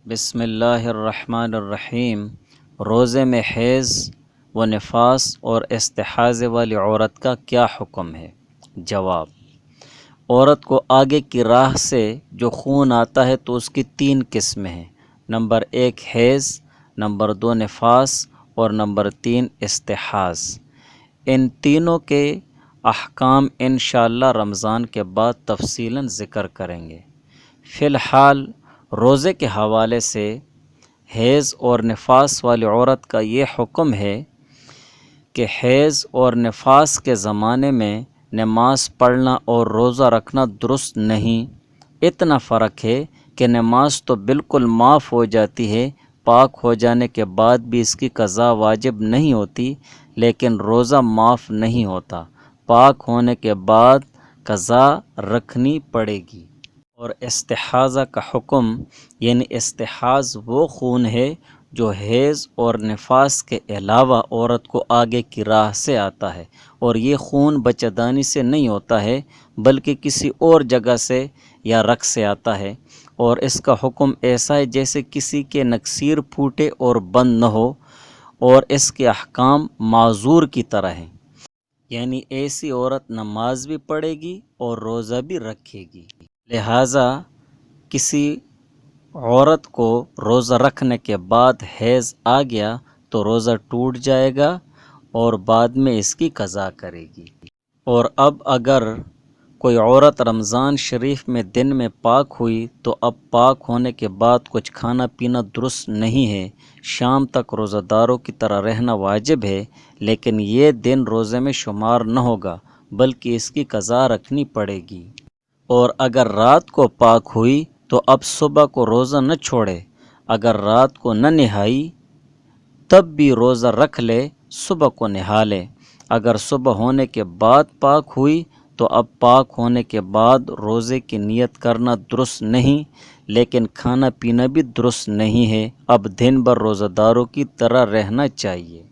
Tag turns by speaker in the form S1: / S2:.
S1: بسم اللہ الرحمن الرحیم۔ روزے میں حیض و نفاس اور استحاضے والی عورت کا کیا حکم ہے؟ جواب: عورت کو آگے کی راہ سے جو خون آتا ہے تو اس کی 3 قسمیں ہیں۔ نمبر 1 حیض، نمبر 2 نفاس اور نمبر 3 استحاض۔ ان تینوں کے احکام انشاءاللہ رمضان کے بعد تفصیلاً ذکر کریں گے۔ فی الحال روزے کے حوالے سے حیض اور نفاس والی عورت کا یہ حکم ہے کہ حیض اور نفاس کے زمانے میں نماز پڑھنا اور روزہ رکھنا درست نہیں۔ اتنا فرق ہے کہ نماز تو بالکل معاف ہو جاتی ہے، پاک ہو جانے کے بعد بھی اس کی قضا واجب نہیں ہوتی، لیکن روزہ معاف نہیں ہوتا، پاک ہونے کے بعد قضا رکھنی پڑے گی۔ اور استحاضہ کا حکم یعنی استحاض وہ خون ہے جو حیض اور نفاس کے علاوہ عورت کو آگے کی راہ سے آتا ہے، اور یہ خون بچہ دانی سے نہیں ہوتا ہے بلکہ کسی اور جگہ سے یا رگ سے آتا ہے، اور اس کا حکم ایسا ہے جیسے کسی کے نکسیر پھوٹے اور بند نہ ہو، اور اس کے احکام معذور کی طرح ہیں، یعنی ایسی عورت نماز بھی پڑھے گی اور روزہ بھی رکھے گی۔ لہٰذا کسی عورت کو روزہ رکھنے کے بعد حیض آ گیا تو روزہ ٹوٹ جائے گا اور بعد میں اس کی قضا کرے گی۔ اور اب اگر کوئی عورت رمضان شریف میں دن میں پاک ہوئی تو اب پاک ہونے کے بعد کچھ کھانا پینا درست نہیں ہے، شام تک روزہ داروں کی طرح رہنا واجب ہے، لیکن یہ دن روزے میں شمار نہ ہوگا بلکہ اس کی قضا رکھنی پڑے گی۔ اور اگر رات کو پاک ہوئی تو اب صبح کو روزہ نہ چھوڑے، اگر رات کو نہ نہائی تب بھی روزہ رکھ لے، صبح کو نہا لے۔ اگر صبح ہونے کے بعد پاک ہوئی تو اب پاک ہونے کے بعد روزے کی نیت کرنا درست نہیں، لیکن کھانا پینا بھی درست نہیں ہے، اب دن بھر روزہ داروں کی طرح رہنا چاہیے۔